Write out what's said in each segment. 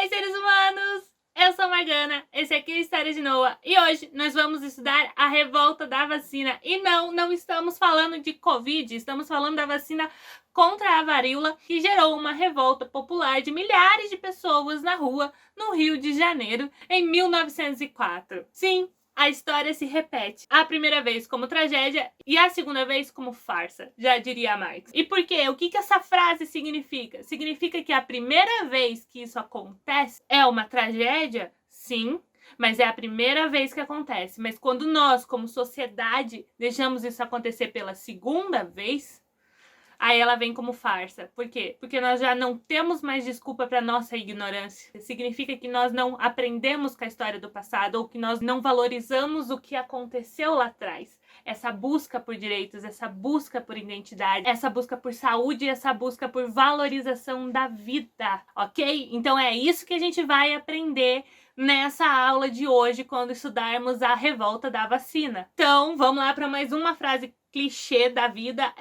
seres humanos! Eu sou a Morgana, esse aqui é a História de Noah e hoje nós vamos estudar a revolta da vacina. E não estamos falando de Covid, estamos falando da vacina contra a varíola que gerou uma revolta popular de milhares de pessoas na rua no Rio de Janeiro em 1904. Sim, a história se repete. A primeira vez como tragédia e a segunda vez como farsa, já diria Marx. E por quê? O que essa frase significa? Significa que a primeira vez que isso acontece é uma tragédia? Sim, mas é a primeira vez que acontece. Mas quando nós, como sociedade, deixamos isso acontecer pela segunda vez, aí ela vem como farsa. Por quê? Porque nós já não temos mais desculpa para nossa ignorância. Significa que nós não aprendemos com a história do passado ou que nós não valorizamos o que aconteceu lá atrás. Essa busca por direitos, essa busca por identidade, essa busca por saúde, essa busca por valorização da vida, ok? Então é isso que a gente vai aprender nessa aula de hoje quando estudarmos a revolta da vacina. Então, vamos lá para mais uma frase clichê da vida,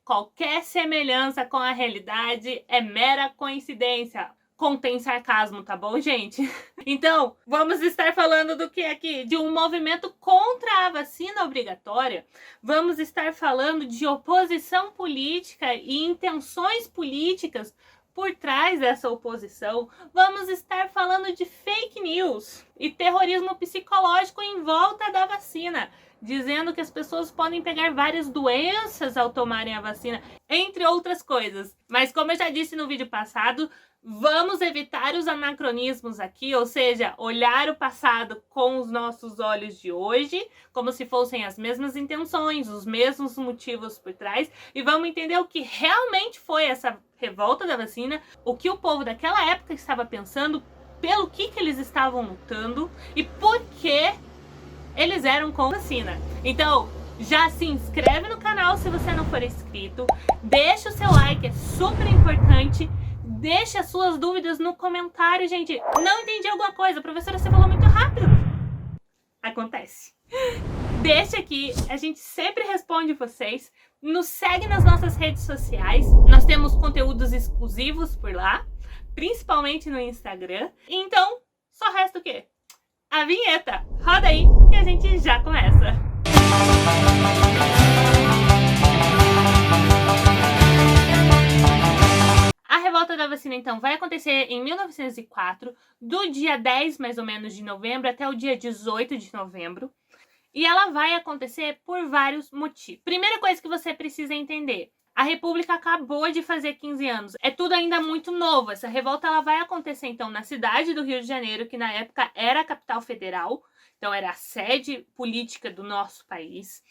qualquer semelhança com a realidade é mera coincidência. Contém sarcasmo, tá bom, gente? Então, vamos estar falando do que aqui? De um movimento contra a vacina obrigatória. Vamos estar falando de oposição política e intenções políticas por trás dessa oposição. Vamos estar falando de fake news e terrorismo psicológico em volta da vacina, dizendo que as pessoas podem pegar várias doenças ao tomarem a vacina, entre outras coisas. Mas como eu já disse no vídeo passado, vamos evitar os anacronismos aqui, ou seja, olhar o passado com os nossos olhos de hoje, como se fossem as mesmas intenções, os mesmos motivos por trás, e vamos entender o que realmente foi essa revolta da vacina, o que o povo daquela época estava pensando, pelo que eles estavam lutando e por que eles eram com vacina. Então, já se inscreve no canal se você não for inscrito, deixa o seu like, é super importante, deixa as suas dúvidas no comentário, gente. Não entendi alguma coisa, professora, você falou muito rápido. Acontece. Deixa aqui, a gente sempre responde vocês. Nos segue nas nossas redes sociais, nós temos conteúdos exclusivos por lá, principalmente no Instagram. Então, só resta o quê? A vinheta. Roda aí que a gente já começa. A revolta da vacina, então, vai acontecer em 1904, do dia 10, mais ou menos, de novembro até o dia 18 de novembro. E ela vai acontecer por vários motivos. Primeira coisa que você precisa entender: a República acabou de fazer 15 anos. É tudo ainda muito novo. Essa revolta ela vai acontecer, então, na cidade do Rio de Janeiro, que na época era a capital federal. Então, era a sede política do nosso país.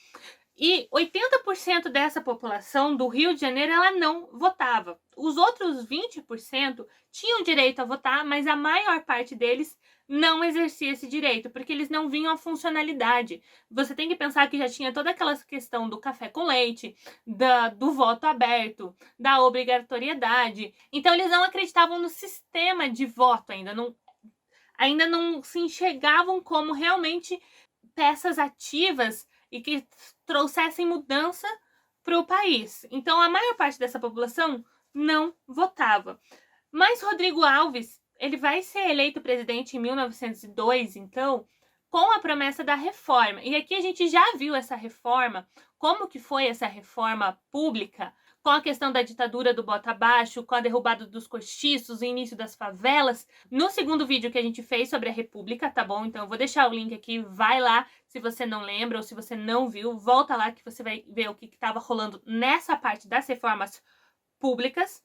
E 80% dessa população do Rio de Janeiro, ela não votava. Os outros 20% tinham direito a votar, mas a maior parte deles não exercia esse direito, porque eles não viam a funcionalidade. Você tem que pensar que já tinha toda aquela questão do café com leite, do voto aberto, da obrigatoriedade. Então, eles não acreditavam no sistema de voto ainda não se enxergavam como realmente peças ativas e que trouxessem mudança para o país. Então, a maior parte dessa população não votava. Mas Rodrigo Alves, ele vai ser eleito presidente em 1902, então, com a promessa da reforma. E aqui a gente já viu essa reforma, como que foi essa reforma pública, com a questão da ditadura do bota abaixo, com a derrubada dos cortiços, o início das favelas, no segundo vídeo que a gente fez sobre a República, tá bom? Então eu vou deixar o link aqui, vai lá, se você não lembra ou se você não viu, volta lá que você vai ver o que estava rolando nessa parte das reformas públicas.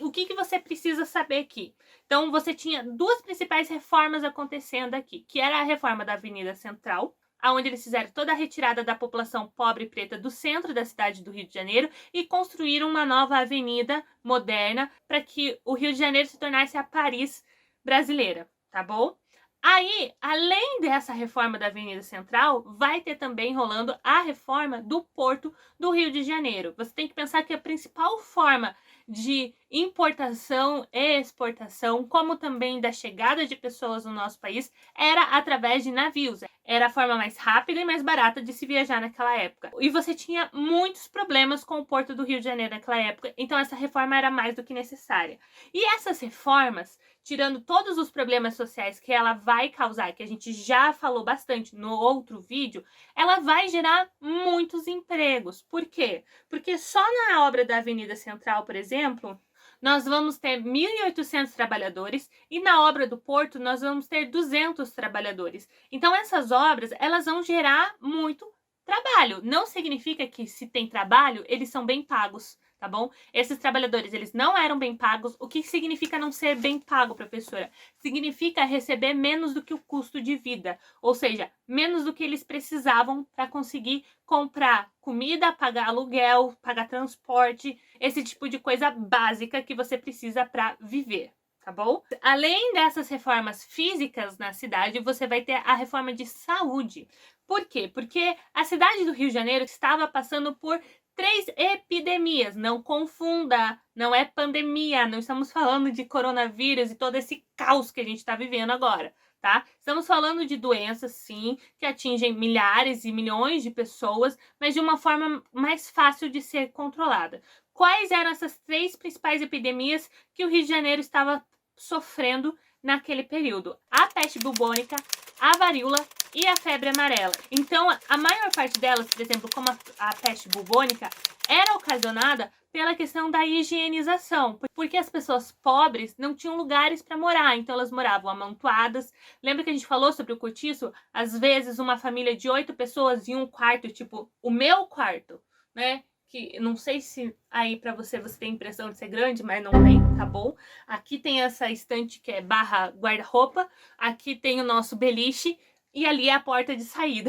O que você precisa saber aqui? Então, você tinha duas principais reformas acontecendo aqui, que era a reforma da Avenida Central, onde eles fizeram toda a retirada da população pobre e preta do centro da cidade do Rio de Janeiro e construíram uma nova avenida moderna para que o Rio de Janeiro se tornasse a Paris brasileira, tá bom? Aí, além dessa reforma da Avenida Central, vai ter também rolando a reforma do Porto do Rio de Janeiro. Você tem que pensar que a principal forma de importação e exportação, como também da chegada de pessoas no nosso país, era através de navios. Era a forma mais rápida e mais barata de se viajar naquela época. E você tinha muitos problemas com o Porto do Rio de Janeiro naquela época, então essa reforma era mais do que necessária. E essas reformas, tirando todos os problemas sociais que ela vai causar, que a gente já falou bastante no outro vídeo, ela vai gerar muitos empregos. Por quê? Porque só na obra da Avenida Central, por exemplo, nós vamos ter 1.800 trabalhadores e na obra do Porto nós vamos ter 200 trabalhadores. Então essas obras, elas vão gerar muito trabalho. Não significa que se tem trabalho, eles são bem pagos, tá bom? Esses trabalhadores, eles não eram bem pagos. O que significa não ser bem pago, professora? Significa receber menos do que o custo de vida, ou seja, menos do que eles precisavam para conseguir comprar comida, pagar aluguel, pagar transporte, esse tipo de coisa básica que você precisa para viver, tá bom? Além dessas reformas físicas na cidade, você vai ter a reforma de saúde. Por quê? Porque a cidade do Rio de Janeiro estava passando por 3 epidemias. Não confunda, não é pandemia, não estamos falando de coronavírus e todo esse caos que a gente está vivendo agora, tá? Estamos falando de doenças, sim, que atingem milhares e milhões de pessoas, mas de uma forma mais fácil de ser controlada. Quais eram essas 3 principais epidemias que o Rio de Janeiro estava sofrendo naquele período? A peste bubônica, a varíola e a febre amarela. Então, a maior parte delas, por exemplo, como a peste bubônica, era ocasionada pela questão da higienização, porque as pessoas pobres não tinham lugares para morar, então elas moravam amontoadas. Lembra que a gente falou sobre o cortiço? Às vezes uma família de 8 pessoas em um quarto, tipo o meu quarto, né? Que não sei se aí para você tem a impressão de ser grande, mas não tem, tá bom? Aqui tem essa estante que é barra guarda-roupa, aqui tem o nosso beliche e ali é a porta de saída.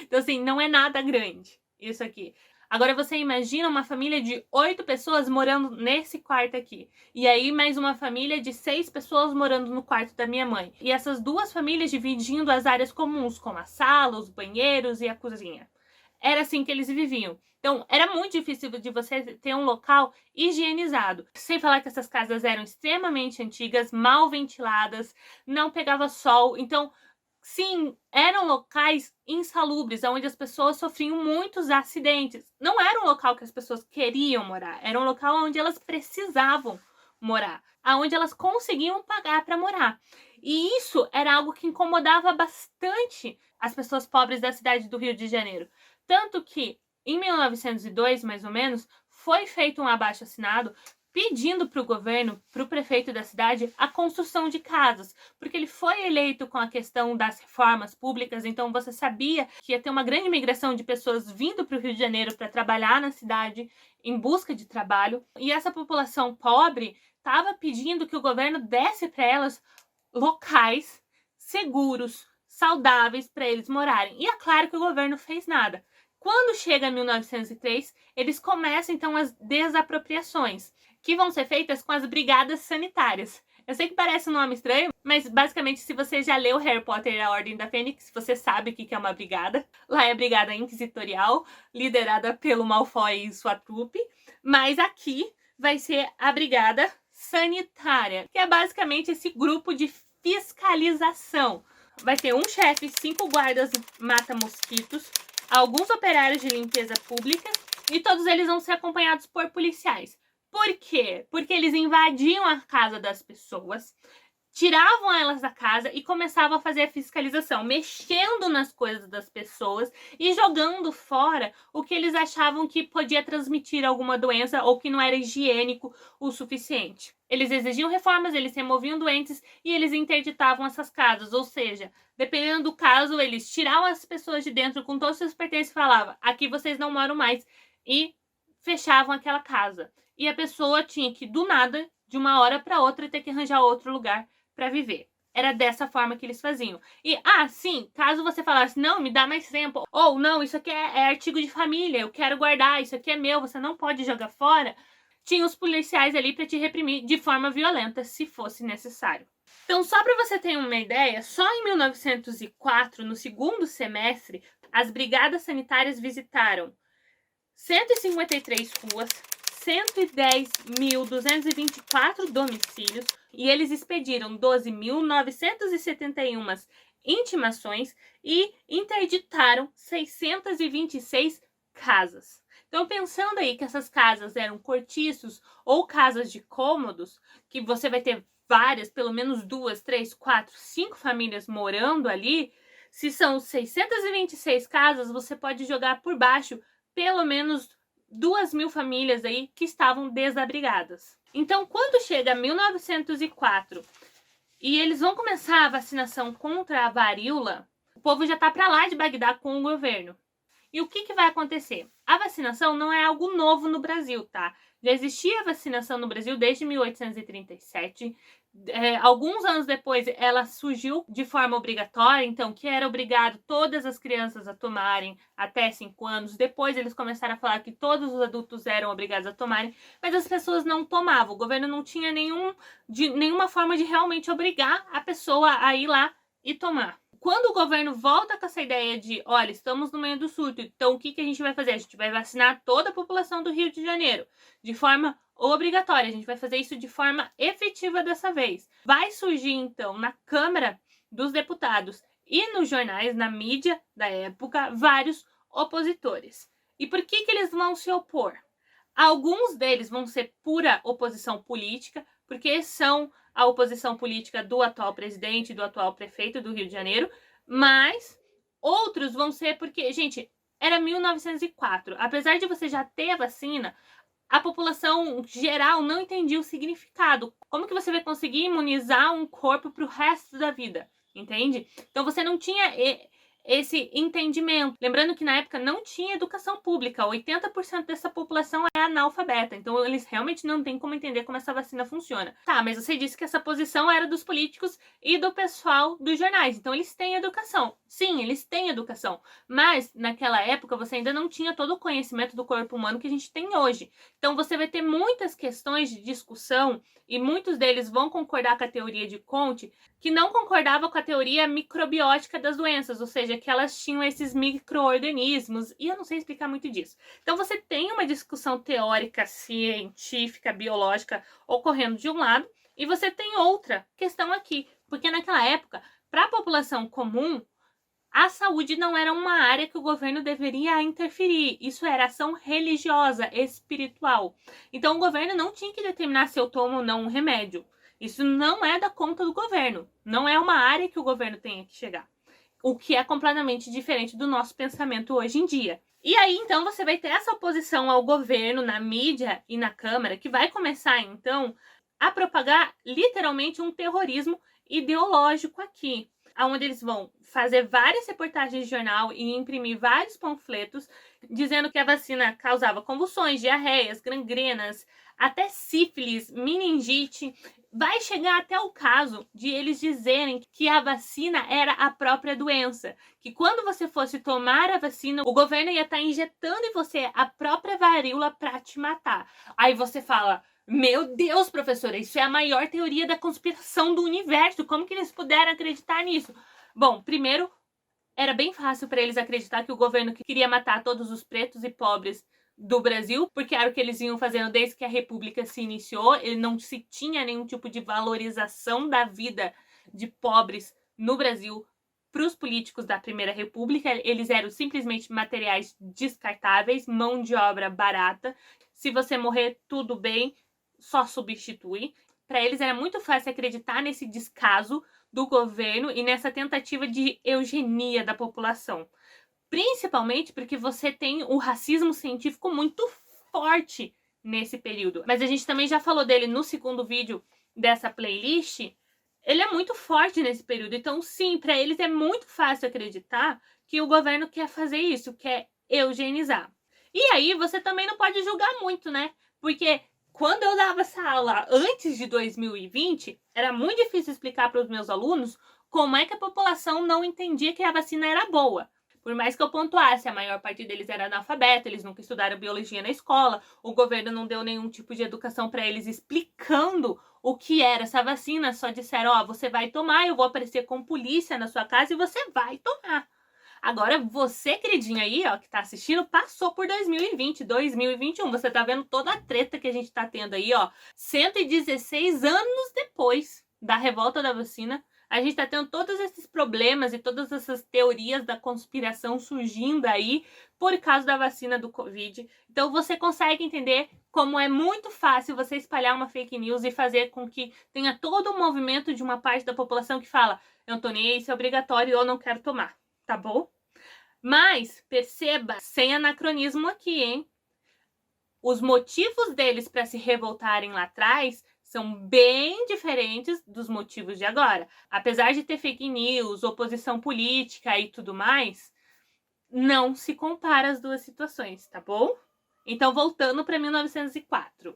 Então assim, não é nada grande isso aqui. Agora você imagina uma família de 8 pessoas morando nesse quarto aqui. E aí mais uma família de 6 pessoas morando no quarto da minha mãe. E essas duas famílias dividindo as áreas comuns, como a sala, os banheiros e a cozinha. Era assim que eles viviam. Então, era muito difícil de você ter um local higienizado. Sem falar que essas casas eram extremamente antigas, mal ventiladas, não pegava sol. Então, sim, eram locais insalubres, onde as pessoas sofriam muitos acidentes. Não era um local que as pessoas queriam morar, era um local onde elas precisavam morar, aonde elas conseguiam pagar para morar. E isso era algo que incomodava bastante as pessoas pobres da cidade do Rio de Janeiro. Tanto que, em 1902, mais ou menos, foi feito um abaixo-assinado pedindo para o governo, para o prefeito da cidade, a construção de casas, porque ele foi eleito com a questão das reformas públicas, então você sabia que ia ter uma grande migração de pessoas vindo para o Rio de Janeiro para trabalhar na cidade, em busca de trabalho, e essa população pobre estava pedindo que o governo desse para elas locais seguros, saudáveis para eles morarem. E é claro que o governo fez nada. Quando chega 1903, eles começam então as desapropriações, que vão ser feitas com as brigadas sanitárias. Eu sei que parece um nome estranho, mas basicamente se você já leu Harry Potter e a Ordem da Fênix, você sabe o que é uma brigada. Lá é a brigada inquisitorial, liderada pelo Malfoy e sua trupe, mas aqui vai ser a brigada sanitária, que é basicamente esse grupo de fiscalização. Vai ter um chefe, 5 guardas mata-mosquitos, alguns operários de limpeza pública e todos eles vão ser acompanhados por policiais. Por quê? Porque eles invadiam a casa das pessoas, tiravam elas da casa e começavam a fazer a fiscalização, mexendo nas coisas das pessoas e jogando fora o que eles achavam que podia transmitir alguma doença ou que não era higiênico o suficiente. Eles exigiam reformas, eles removiam doentes e eles interditavam essas casas, ou seja, dependendo do caso, eles tiravam as pessoas de dentro com todos os seus pertences e falavam: aqui vocês não moram mais, e fechavam aquela casa. E a pessoa tinha que, do nada, de uma hora para outra, ter que arranjar outro lugar para viver. Era dessa forma que eles faziam. E, sim, caso você falasse, não, me dá mais tempo, ou não, isso aqui é artigo de família, eu quero guardar, isso aqui é meu, você não pode jogar fora, tinha os policiais ali para te reprimir de forma violenta, se fosse necessário. Então, só para você ter uma ideia, só em 1904, no segundo semestre, as brigadas sanitárias visitaram 153 ruas, 110.224 domicílios e eles expediram 12.971 intimações e interditaram 626 casas. Então, pensando aí que essas casas eram cortiços ou casas de cômodos, que você vai ter várias, pelo menos 2, 3, 4, 5 famílias morando ali, se são 626 casas, você pode jogar por baixo pelo menos 2.000 famílias aí que estavam desabrigadas. Então, quando chega 1904 e eles vão começar a vacinação contra a varíola, o povo já tá para lá de Bagdá com o governo. E o que vai acontecer? A vacinação não é algo novo no Brasil, tá? Já existia vacinação no Brasil desde 1837. Alguns anos depois, ela surgiu de forma obrigatória, então, que era obrigado todas as crianças a tomarem até 5 anos. Depois, eles começaram a falar que todos os adultos eram obrigados a tomarem, mas as pessoas não tomavam. O governo não tinha nenhuma forma de realmente obrigar a pessoa a ir lá e tomar. Quando o governo volta com essa ideia de, olha, estamos no meio do surto, então o que a gente vai fazer? A gente vai vacinar toda a população do Rio de Janeiro de forma obrigatória. A gente vai fazer isso de forma efetiva dessa vez. Vai surgir, então, na Câmara dos Deputados e nos jornais, na mídia da época, vários opositores. E por que eles vão se opor? Alguns deles vão ser pura oposição política, porque são a oposição política do atual presidente, do atual prefeito do Rio de Janeiro, mas outros vão ser porque, gente, era 1904. Apesar de você já ter a vacina, a população geral não entendia o significado. Como que você vai conseguir imunizar um corpo para o resto da vida? Entende? Então você não tinha esse entendimento. Lembrando que na época não tinha educação pública, 80% dessa população é analfabeta, então eles realmente não têm como entender como essa vacina funciona. Tá, mas você disse que essa posição era dos políticos e do pessoal dos jornais, então eles têm educação. Sim, eles têm educação, mas naquela época você ainda não tinha todo o conhecimento do corpo humano que a gente tem hoje. Então você vai ter muitas questões de discussão e muitos deles vão concordar com a teoria de Comte, que não concordava com a teoria microbiótica das doenças, ou seja, que elas tinham esses micro-organismos, e eu não sei explicar muito disso. Então você tem uma discussão teórica, científica, biológica ocorrendo de um lado, e você tem outra questão aqui, porque naquela época, para a população comum, a saúde não era uma área que o governo deveria interferir. Isso era ação religiosa, espiritual. Então o governo não tinha que determinar se eu tomo ou não um remédio. Isso não é da conta do governo. Não é uma área que o governo tenha que chegar. O que é completamente diferente do nosso pensamento hoje em dia. E aí, então, você vai ter essa oposição ao governo na mídia e na Câmara, que vai começar, então, a propagar literalmente um terrorismo ideológico aqui, onde eles vão fazer várias reportagens de jornal e imprimir vários panfletos dizendo que a vacina causava convulsões, diarreias, gangrenas, até sífilis, meningite. Vai chegar até o caso de eles dizerem que a vacina era a própria doença, que quando você fosse tomar a vacina, o governo ia estar injetando em você a própria varíola para te matar. Aí você fala: meu Deus, professora, isso é a maior teoria da conspiração do universo. Como que eles puderam acreditar nisso? Bom, primeiro, era bem fácil para eles acreditar que o governo queria matar todos os pretos e pobres do Brasil, porque era o que eles vinham fazendo desde que a República se iniciou. Ele não se tinha nenhum tipo de valorização da vida de pobres no Brasil para os políticos da Primeira República. Eles eram simplesmente materiais descartáveis, mão de obra barata. Se você morrer, tudo bem, só substitui. Para eles era muito fácil acreditar nesse descaso do governo e nessa tentativa de eugenia da população. Principalmente porque você tem o racismo científico muito forte nesse período. Mas a gente também já falou dele no segundo vídeo dessa playlist. Ele é muito forte nesse período. Então, sim, para eles é muito fácil acreditar que o governo quer fazer isso, quer eugenizar. E aí, você também não pode julgar muito, né? Porque quando eu dava essa aula antes de 2020, era muito difícil explicar para os meus alunos como é que a população não entendia que a vacina era boa. Por mais que eu pontuasse, a maior parte deles era analfabeta, eles nunca estudaram biologia na escola, o governo não deu nenhum tipo de educação para eles explicando o que era essa vacina, só disseram: ó, você vai tomar, eu vou aparecer com polícia na sua casa e você vai tomar. Agora, você, queridinho aí, ó, que tá assistindo, passou por 2020, 2021. Você tá vendo toda a treta que a gente tá tendo aí, ó. 116 anos depois da revolta da vacina, a gente tá tendo todos esses problemas e todas essas teorias da conspiração surgindo aí por causa da vacina do Covid. Então, você consegue entender como é muito fácil você espalhar uma fake news e fazer com que tenha todo um movimento de uma parte da população que fala: eu não tô nem aí, isso é obrigatório e eu não quero tomar, tá bom? Mas, perceba, sem anacronismo aqui, hein? Os motivos deles para se revoltarem lá atrás são bem diferentes dos motivos de agora. Apesar de ter fake news, oposição política e tudo mais, não se compara as duas situações, tá bom? Então, voltando para 1904.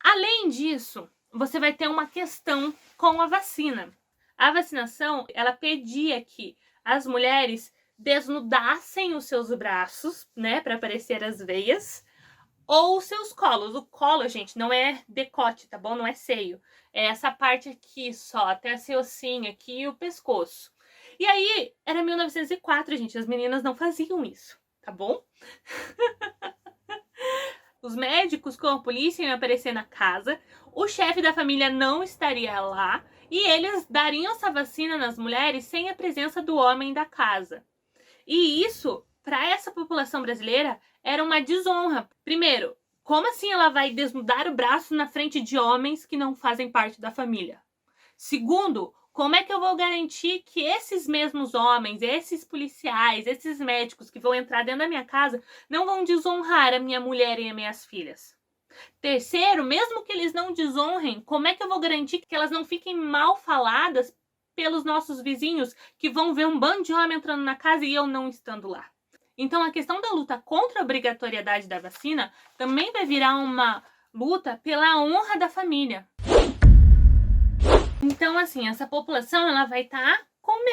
Além disso, você vai ter uma questão com a vacina. A vacinação, ela pedia que as mulheres desnudassem os seus braços, né, para aparecer as veias, ou os seus colos. O colo, gente, não é decote, tá bom? Não é seio. É essa parte aqui só, até esse ossinho aqui e o pescoço. E aí, era 1904, gente, as meninas não faziam isso, tá bom? Os médicos com a polícia iam aparecer na casa, o chefe da família não estaria lá e eles dariam essa vacina nas mulheres sem a presença do homem da casa. E isso, para essa população brasileira, era uma desonra. Primeiro, como assim ela vai desnudar o braço na frente de homens que não fazem parte da família? Segundo, como é que eu vou garantir que esses mesmos homens, esses policiais, esses médicos que vão entrar dentro da minha casa não vão desonrar a minha mulher e as minhas filhas? Terceiro, mesmo que eles não desonrem, como é que eu vou garantir que elas não fiquem mal faladas pelos nossos vizinhos que vão ver um bando de homem entrando na casa e eu não estando lá? Então, a questão da luta contra a obrigatoriedade da vacina também vai virar uma luta pela honra da família. Então, assim, essa população ela vai estar com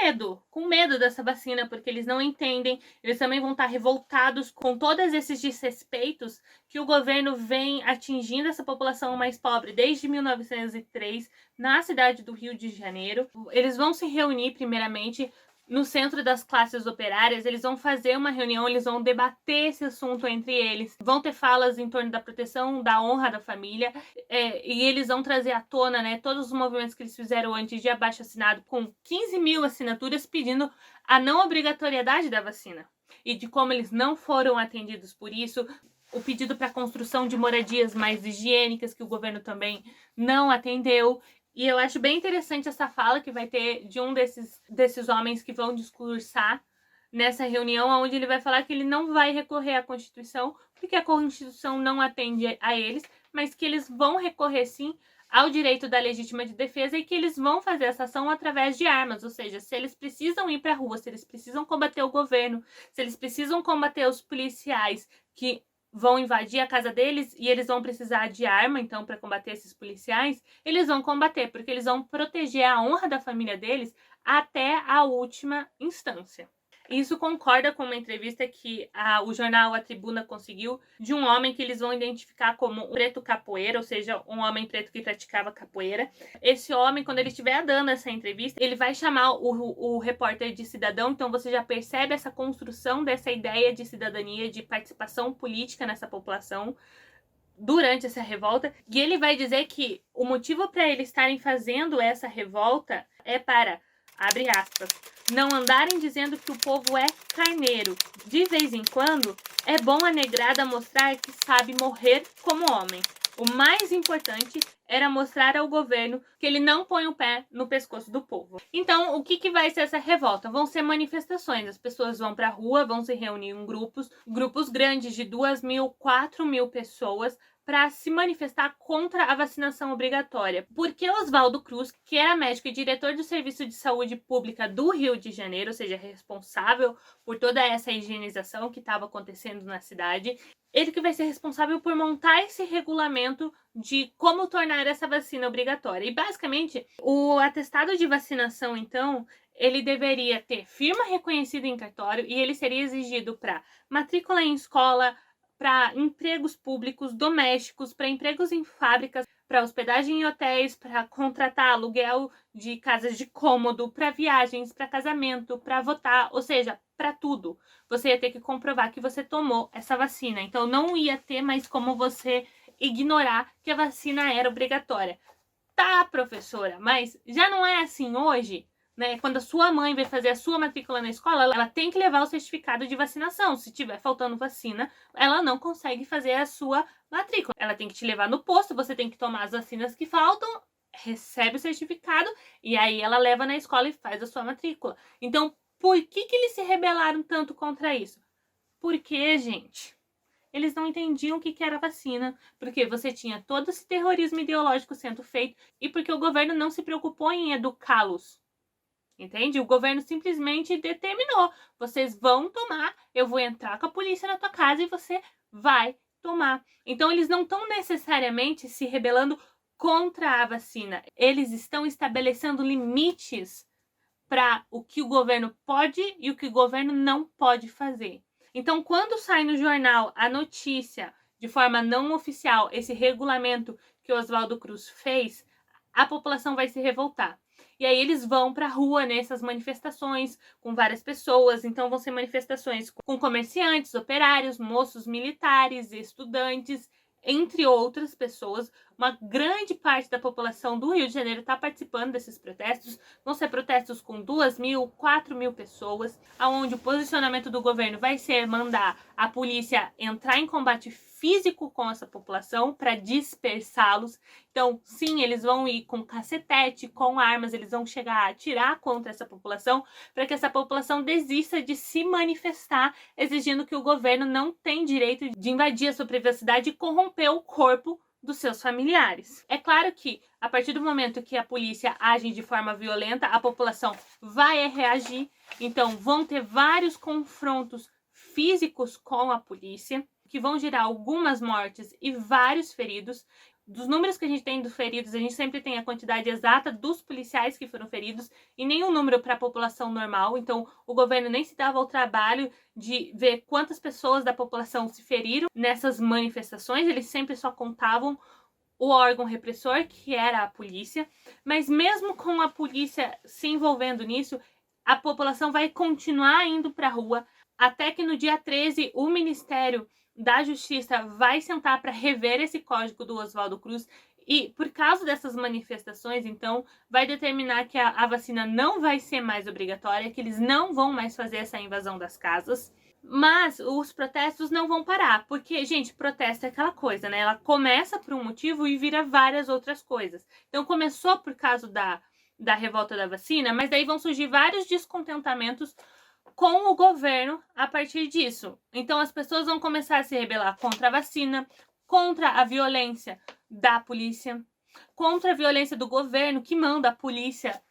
medo dessa vacina, porque eles não entendem, eles também vão estar revoltados com todos esses desrespeitos que o governo vem atingindo essa população mais pobre desde 1903, na cidade do Rio de Janeiro. Eles vão se reunir primeiramente no Centro das Classes Operárias, eles vão fazer uma reunião, eles vão debater esse assunto entre eles, vão ter falas em torno da proteção, da honra da família, e eles vão trazer à tona, né, todos os movimentos que eles fizeram antes de abaixo-assinado, com 15 mil assinaturas pedindo a não obrigatoriedade da vacina, e de como eles não foram atendidos por isso, o pedido para a construção de moradias mais higiênicas, que o governo também não atendeu. E eu acho bem interessante essa fala que vai ter de um desses homens que vão discursar nessa reunião, onde ele vai falar que ele não vai recorrer à Constituição, porque a Constituição não atende a eles, mas que eles vão recorrer sim ao direito da legítima de defesa e que eles vão fazer essa ação através de armas, ou seja, se eles precisam ir para a rua, se eles precisam combater o governo, se eles precisam combater os policiais que vão invadir a casa deles e eles vão precisar de arma, então, para combater esses policiais, eles vão combater, porque eles vão proteger a honra da família deles até a última instância. Isso concorda com uma entrevista que o jornal A Tribuna conseguiu de um homem que eles vão identificar como um preto capoeira, ou seja, um homem preto que praticava capoeira. Esse homem, quando ele estiver dando essa entrevista, ele vai chamar o repórter de cidadão, então você já percebe essa construção dessa ideia de cidadania, de participação política nessa população durante essa revolta, e ele vai dizer que o motivo para eles estarem fazendo essa revolta é para, abre aspas, não andarem dizendo que o povo é carneiro. De vez em quando, é bom a negrada mostrar que sabe morrer como homem. O mais importante era mostrar ao governo que ele não põe o pé no pescoço do povo. Então, o que vai ser essa revolta? Vão ser manifestações. As pessoas vão para a rua, vão se reunir em grupos grandes de 2.000, 4.000 pessoas, para se manifestar contra a vacinação obrigatória. Porque Oswaldo Cruz, que era médico e diretor do Serviço de Saúde Pública do Rio de Janeiro, ou seja, responsável por toda essa higienização que estava acontecendo na cidade, ele que vai ser responsável por montar esse regulamento de como tornar essa vacina obrigatória. E basicamente, o atestado de vacinação, então, ele deveria ter firma reconhecida em cartório e ele seria exigido para matrícula em escola, para empregos públicos, domésticos, para empregos em fábricas, para hospedagem em hotéis, para contratar aluguel de casas de cômodo, para viagens, para casamento, para votar, ou seja, para tudo. Você ia ter que comprovar que você tomou essa vacina. Então não ia ter mais como você ignorar que a vacina era obrigatória. Tá, professora, mas já não é assim hoje? Né? Quando a sua mãe vai fazer a sua matrícula na escola, ela tem que levar o certificado de vacinação. Se tiver faltando vacina, ela não consegue fazer a sua matrícula. Ela tem que te levar no posto, você tem que tomar as vacinas que faltam, recebe o certificado e aí ela leva na escola e faz a sua matrícula. Então, por que eles se rebelaram tanto contra isso? Porque, gente, eles não entendiam o que era vacina, porque você tinha todo esse terrorismo ideológico sendo feito e porque o governo não se preocupou em educá-los. Entende? O governo simplesmente determinou: vocês vão tomar, eu vou entrar com a polícia na tua casa e você vai tomar. Então, eles não estão necessariamente se rebelando contra a vacina, eles estão estabelecendo limites para o que o governo pode e o que o governo não pode fazer. Então, quando sai no jornal a notícia, de forma não oficial, esse regulamento que o Oswaldo Cruz fez, a população vai se revoltar. E aí eles vão para a rua nessas manifestações com várias pessoas. Então vão ser manifestações com comerciantes, operários, moços militares, estudantes, entre outras pessoas. Uma grande parte da população do Rio de Janeiro está participando desses protestos. Vão ser protestos com 2.000, 4.000 pessoas, onde o posicionamento do governo vai ser mandar a polícia entrar em combate físico com essa população para dispersá-los. Então, sim, eles vão ir com cacetete, com armas, eles vão chegar a atirar contra essa população para que essa população desista de se manifestar, exigindo que o governo não tem direito de invadir a sua privacidade e corromper o corpo dos seus familiares. É claro que, a partir do momento que a polícia age de forma violenta, a população vai reagir. Então, vão ter vários confrontos físicos com a polícia, que vão gerar algumas mortes e vários feridos. Dos números que a gente tem dos feridos, a gente sempre tem a quantidade exata dos policiais que foram feridos e nenhum número para a população normal. Então, o governo nem se dava ao trabalho de ver quantas pessoas da população se feriram nessas manifestações. Eles sempre só contavam o órgão repressor, que era a polícia. Mas mesmo com a polícia se envolvendo nisso, a população vai continuar indo para a rua até que no dia 13 o Ministério da Justiça vai sentar para rever esse código do Oswaldo Cruz e, por causa dessas manifestações, então, vai determinar que a vacina não vai ser mais obrigatória, que eles não vão mais fazer essa invasão das casas. Mas os protestos não vão parar, porque, gente, protesto é aquela coisa, né? Ela começa por um motivo e vira várias outras coisas. Então, começou por causa da revolta da vacina, mas daí vão surgir vários descontentamentos com o governo a partir disso. Então as pessoas vão começar a se rebelar contra a vacina, contra a violência da polícia, contra a violência do governo que manda a polícia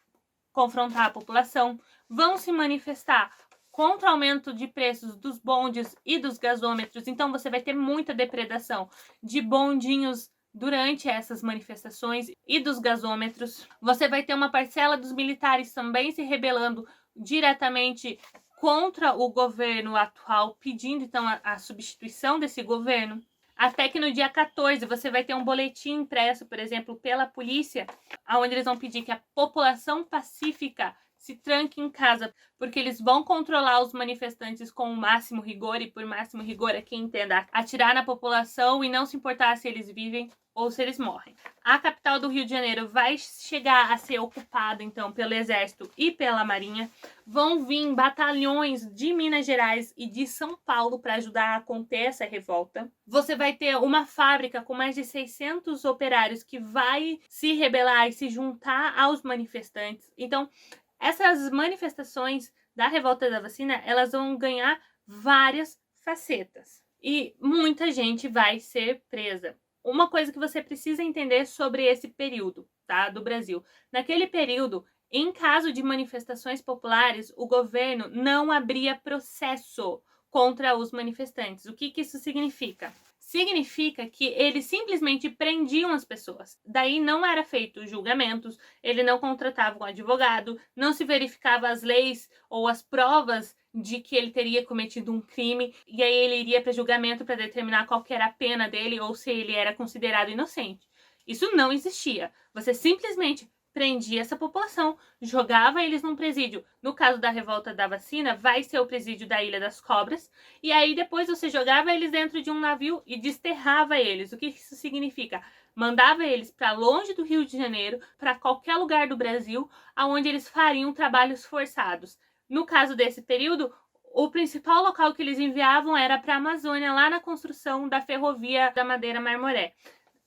confrontar a população, vão se manifestar contra o aumento de preços dos bondes e dos gasômetros. Então você vai ter muita depredação de bondinhos durante essas manifestações e dos gasômetros. Você vai ter uma parcela dos militares também se rebelando diretamente contra o governo atual, pedindo então a substituição desse governo. Até que no dia 14 você vai ter um boletim impresso, por exemplo, pela polícia, onde eles vão pedir que a população pacífica se tranque em casa, porque eles vão controlar os manifestantes com o máximo rigor, e por máximo rigor é quem entenda atirar na população e não se importar se eles vivem ou se eles morrem. A capital do Rio de Janeiro vai chegar a ser ocupada, então, pelo Exército e pela Marinha. Vão vir batalhões de Minas Gerais e de São Paulo para ajudar a conter essa revolta. Você vai ter uma fábrica com mais de 600 operários que vai se rebelar e se juntar aos manifestantes. Então, essas manifestações da revolta da vacina, elas vão ganhar várias facetas. E muita gente vai ser presa. Uma coisa que você precisa entender sobre esse período, tá, do Brasil. Naquele período, em caso de manifestações populares, o governo não abria processo contra os manifestantes. O que isso significa? Significa que eles simplesmente prendiam as pessoas. Daí não era feito julgamentos, ele não contratava um advogado, não se verificava as leis ou as provas de que ele teria cometido um crime, e aí ele iria para julgamento para determinar qual que era a pena dele ou se ele era considerado inocente. Isso não existia. Você simplesmente prendia essa população, jogava eles num presídio. No caso da revolta da vacina, vai ser o presídio da Ilha das Cobras. E aí depois você jogava eles dentro de um navio e desterrava eles. O que isso significa? Mandava eles para longe do Rio de Janeiro, para qualquer lugar do Brasil, onde eles fariam trabalhos forçados. No caso desse período, o principal local que eles enviavam era para a Amazônia, lá na construção da ferrovia da Madeira Marmoré,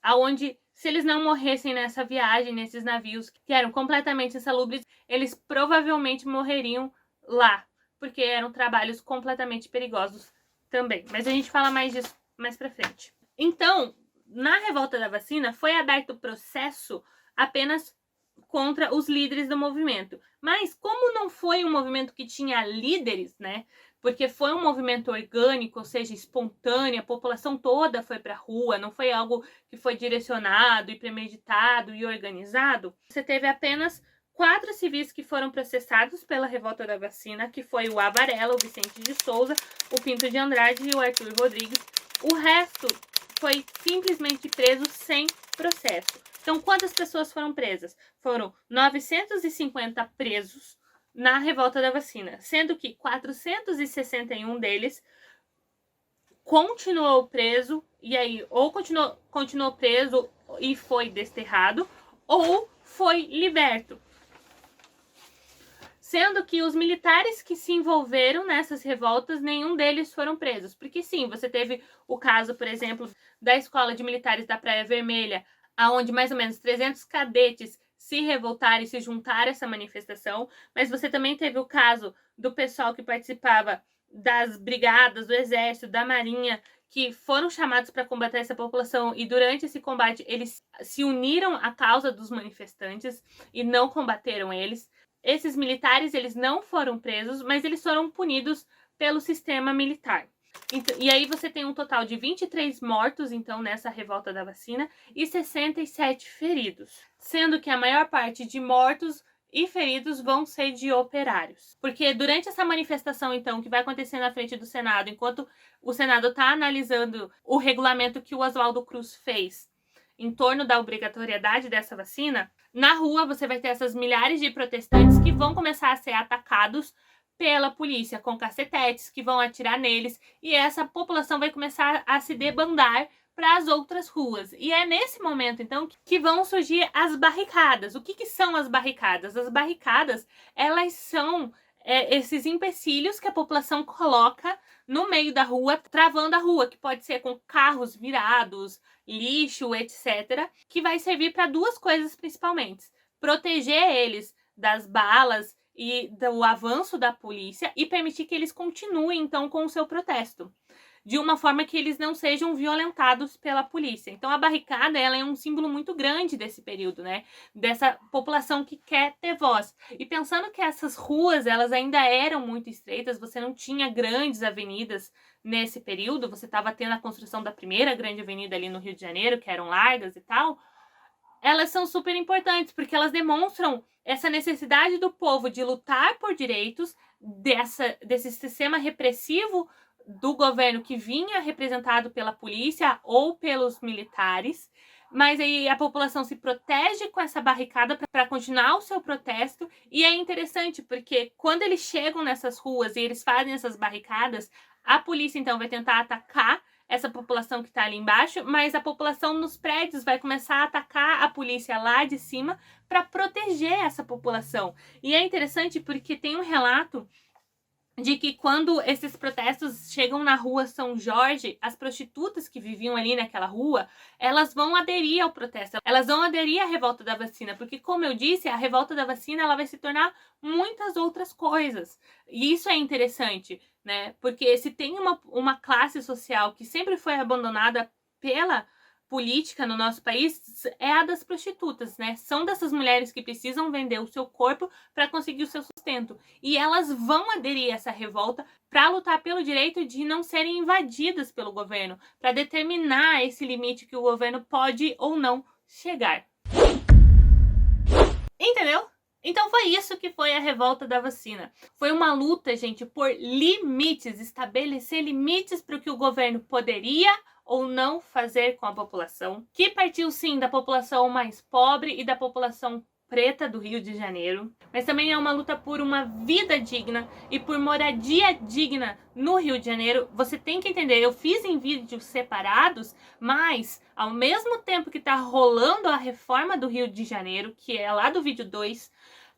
aonde, se eles não morressem nessa viagem, nesses navios que eram completamente insalubres, eles provavelmente morreriam lá, porque eram trabalhos completamente perigosos também. Mas a gente fala mais disso mais pra frente. Então, na revolta da vacina, foi aberto processo apenas contra os líderes do movimento. Mas como não foi um movimento que tinha líderes, né? Porque foi um movimento orgânico, ou seja, espontâneo, a população toda foi para a rua, não foi algo que foi direcionado e premeditado e organizado. Você teve apenas 4 civis que foram processados pela revolta da vacina, que foi o Avarela, o Vicente de Souza, o Pinto de Andrade e o Arthur Rodrigues. O resto foi simplesmente preso sem processo. Então, quantas pessoas foram presas? Foram 950 presos na revolta da vacina, sendo que 461 deles continuou preso, e aí ou continuou preso e foi desterrado, ou foi liberto. Sendo que os militares que se envolveram nessas revoltas, nenhum deles foram presos. Porque sim, você teve o caso, por exemplo, da Escola de Militares da Praia Vermelha, onde mais ou menos 300 cadetes se revoltaram e se juntaram a essa manifestação, mas você também teve o caso do pessoal que participava das brigadas, do exército, da marinha, que foram chamados para combater essa população, e durante esse combate eles se uniram à causa dos manifestantes e não combateram eles. Esses militares, eles não foram presos, mas eles foram punidos pelo sistema militar. Então, e aí você tem um total de 23 mortos, então, nessa revolta da vacina, e 67 feridos. Sendo que a maior parte de mortos e feridos vão ser de operários. Porque durante essa manifestação, então, que vai acontecer na frente do Senado, enquanto o Senado está analisando o regulamento que o Oswaldo Cruz fez em torno da obrigatoriedade dessa vacina, na rua você vai ter essas milhares de protestantes que vão começar a ser atacados pela polícia com cacetetes, que vão atirar neles, e essa população vai começar a se debandar para as outras ruas. E é nesse momento, então, que vão surgir as barricadas. O que são as barricadas? As barricadas, elas são esses empecilhos que a população coloca no meio da rua, travando a rua, que pode ser com carros virados, lixo, etc., que vai servir para 2 coisas principalmente: proteger eles das balas e do avanço da polícia e permitir que eles continuem, então, com o seu protesto, de uma forma que eles não sejam violentados pela polícia. Então, a barricada, ela é um símbolo muito grande desse período, né? Dessa população que quer ter voz. E pensando que essas ruas, elas ainda eram muito estreitas, você não tinha grandes avenidas nesse período, você estava tendo a construção da primeira grande avenida ali no Rio de Janeiro, que eram largas e tal. Elas são super importantes, porque elas demonstram essa necessidade do povo de lutar por direitos, desse sistema repressivo do governo que vinha representado pela polícia ou pelos militares, mas aí a população se protege com essa barricada para continuar o seu protesto. E é interessante porque quando eles chegam nessas ruas e eles fazem essas barricadas, a polícia então vai tentar atacar essa população que está ali embaixo, mas a população nos prédios vai começar a atacar a polícia lá de cima para proteger essa população. E é interessante porque tem um relato de que quando esses protestos chegam na rua São Jorge, as prostitutas que viviam ali naquela rua, elas vão aderir ao protesto, elas vão aderir à revolta da vacina, porque, como eu disse, a revolta da vacina ela vai se tornar muitas outras coisas. E isso é interessante, né? Porque se tem uma classe social que sempre foi abandonada pela política no nosso país, é a das prostitutas, né? São dessas mulheres que precisam vender o seu corpo para conseguir o seu sustento. E elas vão aderir a essa revolta para lutar pelo direito de não serem invadidas pelo governo, para determinar esse limite que o governo pode ou não chegar. Entendeu? Então foi isso que foi a revolta da vacina. Foi uma luta, gente, por limites, estabelecer limites para o que o governo poderia ou não fazer com a população, que partiu sim da população mais pobre e da população preta do Rio de Janeiro, mas também é uma luta por uma vida digna e por moradia digna no Rio de Janeiro. Você tem que entender, eu fiz em vídeos separados, mas ao mesmo tempo que tá rolando a reforma do Rio de Janeiro, que é lá do vídeo 2,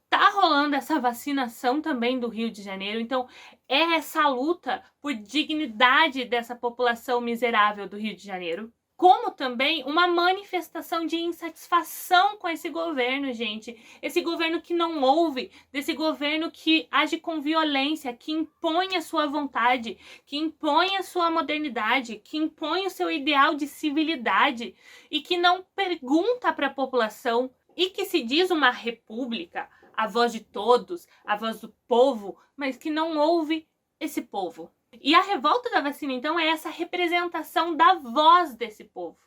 tá rolando essa vacinação também do Rio de Janeiro. Então é essa luta por dignidade dessa população miserável do Rio de Janeiro, como também uma manifestação de insatisfação com esse governo, gente. Esse governo que não ouve, desse governo que age com violência, que impõe a sua vontade, que impõe a sua modernidade, que impõe o seu ideal de civilidade e que não pergunta para a população e que se diz uma república, a voz de todos, a voz do povo, mas que não ouve esse povo. E a revolta da vacina, então, é essa representação da voz desse povo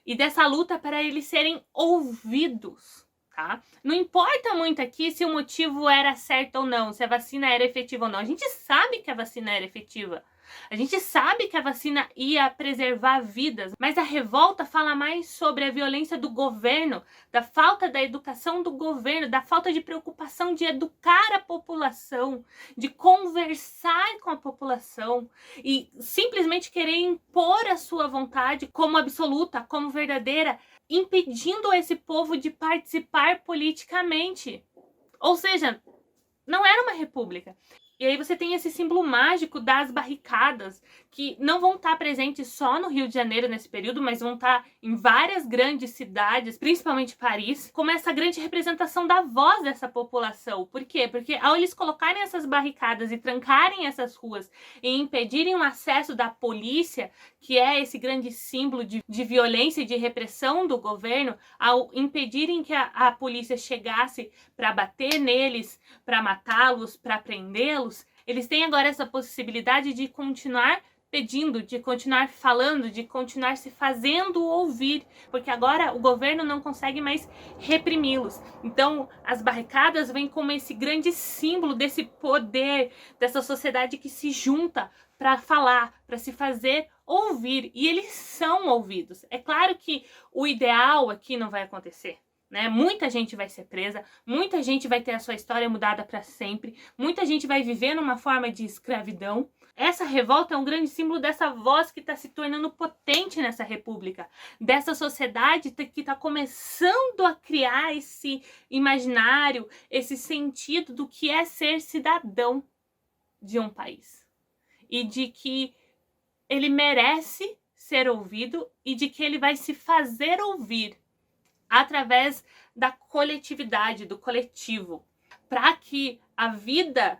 e dessa luta para eles serem ouvidos, tá? Não importa muito aqui se o motivo era certo ou não, se a vacina era efetiva ou não. A gente sabe que a vacina era efetiva. A gente sabe que a vacina ia preservar vidas, mas a revolta fala mais sobre a violência do governo, da falta da educação do governo, da falta de preocupação de educar a população, de conversar com a população e simplesmente querer impor a sua vontade como absoluta, como verdadeira, impedindo esse povo de participar politicamente. Ou seja, não era uma república. E aí você tem esse símbolo mágico das barricadas, que não vão estar presentes só no Rio de Janeiro nesse período, mas vão estar em várias grandes cidades, principalmente Paris, como essa grande representação da voz dessa população. Por quê? Porque ao eles colocarem essas barricadas e trancarem essas ruas e impedirem o acesso da polícia, que é esse grande símbolo de violência e de repressão do governo, ao impedirem que a polícia chegasse para bater neles, para matá-los, para prendê-los, eles têm agora essa possibilidade de continuar pedindo, de continuar falando, de continuar se fazendo ouvir, porque agora o governo não consegue mais reprimi-los. Então, as barricadas vêm como esse grande símbolo desse poder, dessa sociedade que se junta para falar, para se fazer ouvir, e eles são ouvidos. É claro que o ideal aqui não vai acontecer, né? Muita gente vai ser presa, muita gente vai ter a sua história mudada para sempre, muita gente vai viver numa forma de escravidão. Essa revolta é um grande símbolo dessa voz que está se tornando potente nessa república, dessa sociedade que está começando a criar esse imaginário, esse sentido do que é ser cidadão de um país e de que ele merece ser ouvido e de que ele vai se fazer ouvir através da coletividade, do coletivo, para que a vida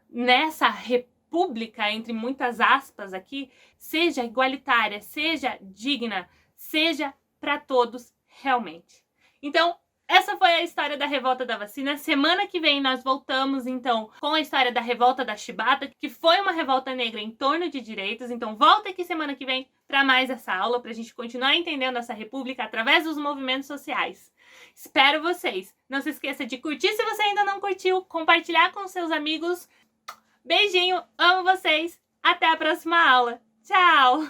nessa república, entre muitas aspas aqui, seja igualitária, seja digna, seja para todos realmente. Então, essa foi a história da revolta da vacina. Semana que vem nós voltamos, então, com a história da revolta da Chibata, que foi uma revolta negra em torno de direitos. Então, volta aqui semana que vem para mais essa aula, para a gente continuar entendendo essa república através dos movimentos sociais. Espero vocês. Não se esqueça de curtir se você ainda não curtiu, compartilhar com seus amigos. Beijinho, amo vocês. Até a próxima aula. Tchau!